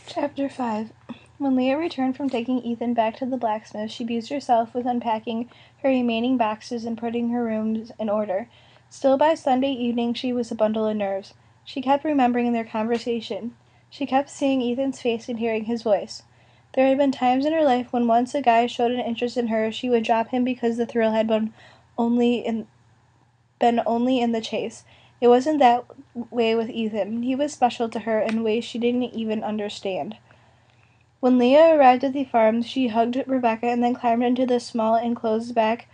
Chapter 5. When Leah returned from taking Ethan back to the blacksmith, she busied herself with unpacking her remaining boxes and putting her rooms in order. Still, by Sunday evening she was a bundle of nerves. She kept remembering their conversation. She kept seeing Ethan's face and hearing his voice. There had been times in her life when once a guy showed an interest in her, she would drop him because the thrill had only in the chase. It wasn't that way with Ethan. He was special to her in ways she didn't even understand. When Leah arrived at the farm, she hugged Rebecca and then climbed into the small enclosed back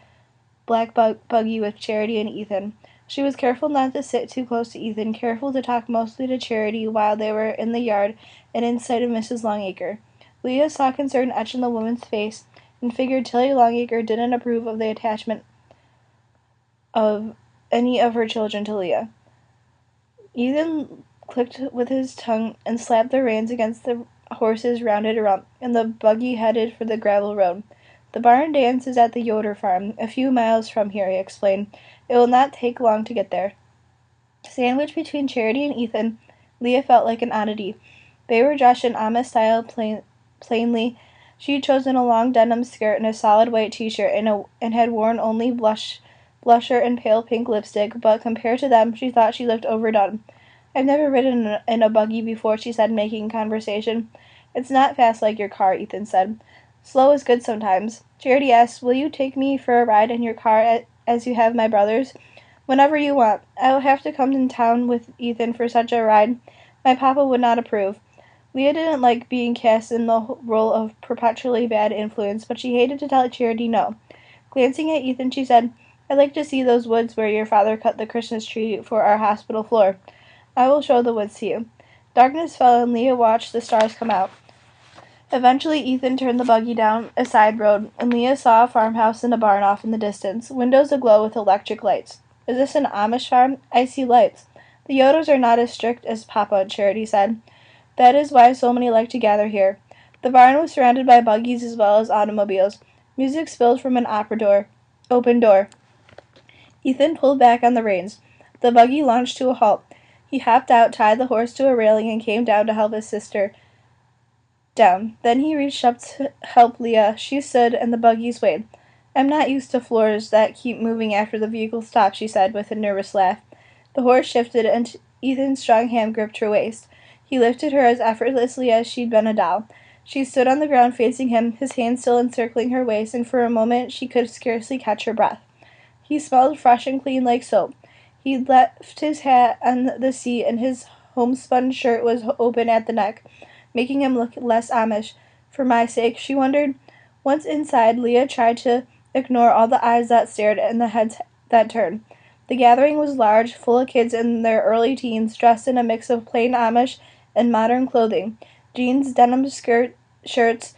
black buggy with Charity and Ethan. She was careful not to sit too close to Ethan, careful to talk mostly to Charity while they were in the yard and in sight of Mrs. Longacre. Leah saw concern etched in the woman's face and figured Tilly Longacre didn't approve of the attachment of any of her children to Leah. Ethan clicked with his tongue and slapped the reins against the horse's rounded rump, and the buggy headed for the gravel road. The barn dance is at the Yoder farm, a few miles from here, he explained. It will not take long to get there. Sandwiched between Charity and Ethan, Leah felt like an oddity. They were dressed in Amish style plainly. She had chosen a long denim skirt and a solid white t-shirt and had worn only blusher and pale pink lipstick, but compared to them, she thought she looked overdone. I've never ridden in a buggy before, she said, making conversation. It's not fast like your car, Ethan said. Slow is good sometimes. Charity asked, will you take me for a ride in your car as you have my brother's? Whenever you want. I will have to come in town with Ethan for such a ride. My papa would not approve. Leah didn't like being cast in the role of perpetually bad influence, but she hated to tell Charity no. Glancing at Ethan, she said, I'd like to see those woods where your father cut the Christmas tree for our hospital floor. I will show the woods to you. Darkness fell and Leah watched the stars come out. Eventually Ethan turned the buggy down a side road, and Leah saw a farmhouse and a barn off in the distance, windows aglow with electric lights. Is this an Amish farm? I see lights. The Yoders are not as strict as Papa, Charity said. That is why so many like to gather here. The barn was surrounded by buggies as well as automobiles. Music spilled from an open door. Ethan pulled back on the reins. The buggy launched to a halt. He hopped out, tied the horse to a railing, and came down to help his sister down. Then he reached up to help Leah. She stood, and the buggy swayed. I'm not used to floors that keep moving after the vehicle stops, she said with a nervous laugh. The horse shifted, and Ethan's strong hand gripped her waist. He lifted her as effortlessly as she'd been a doll. She stood on the ground facing him, his hand still encircling her waist, and for a moment she could scarcely catch her breath. He smelled fresh and clean like soap. He'd left his hat on the seat, and his homespun shirt was open at the neck, making him look less Amish. For my sake, she wondered. Once inside, Leah tried to ignore all the eyes that stared and the heads that turned. The gathering was large, full of kids in their early teens, dressed in a mix of plain Amish and modern clothing. Jeans, denim shirts,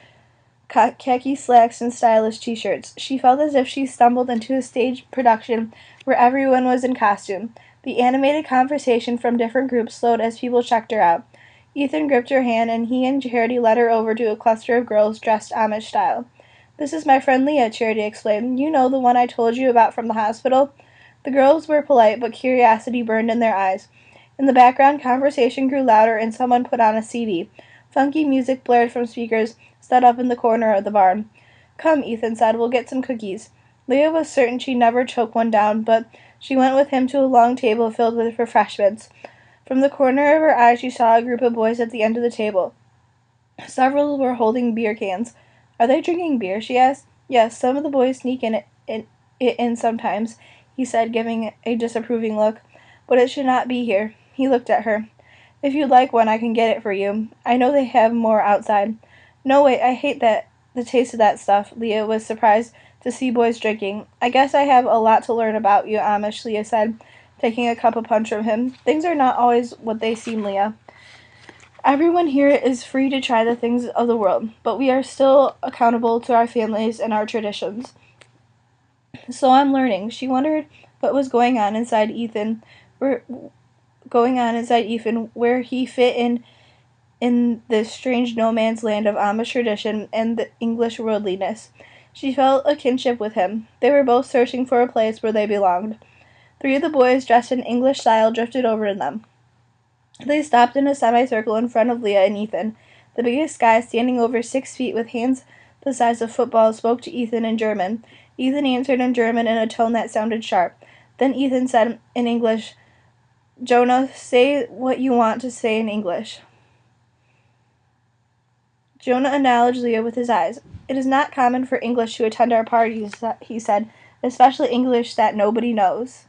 khaki slacks, and stylish t-shirts. She felt as if she stumbled into a stage production where everyone was in costume. The animated conversation from different groups slowed as people checked her out. Ethan gripped her hand, and he and Charity led her over to a cluster of girls dressed Amish style. This is my friend Leah, Charity explained. You know, the one I told you about from the hospital? The girls were polite, but curiosity burned in their eyes. In the background, conversation grew louder, and someone put on a CD. Funky music blared from speakers set up in the corner of the barn. Come, Ethan said, we'll get some cookies. Leah was certain she'd never choke one down, but she went with him to a long table filled with refreshments. From the corner of her eye, she saw a group of boys at the end of the table. Several were holding beer cans. Are they drinking beer? She asked. Yes, some of the boys sneak in sometimes, he said, giving a disapproving look. But it should not be here. He looked at her. If you'd like one, I can get it for you. I know they have more outside. No, wait, I hate the taste of that stuff. Leah was surprised to see boys drinking. I guess I have a lot to learn about you, Amish, Leah said, taking a cup of punch from him. Things are not always what they seem, Leah. Everyone here is free to try the things of the world, but we are still accountable to our families and our traditions. So I'm learning. She wondered what was going on inside Ethan, where he fit in this strange no man's land of Amish tradition and the English worldliness. She felt a kinship with him. They were both searching for a place where they belonged. 3 of the boys, dressed in English style, drifted over to them. They stopped in a semicircle in front of Leah and Ethan. The biggest guy, standing over 6 feet with hands the size of footballs, spoke to Ethan in German. Ethan answered in German in a tone that sounded sharp. Then Ethan said in English, "Jonah, say what you want to say in English." Jonah acknowledged Leah with his eyes. "It is not common for English to attend our parties," he said, "especially English that nobody knows."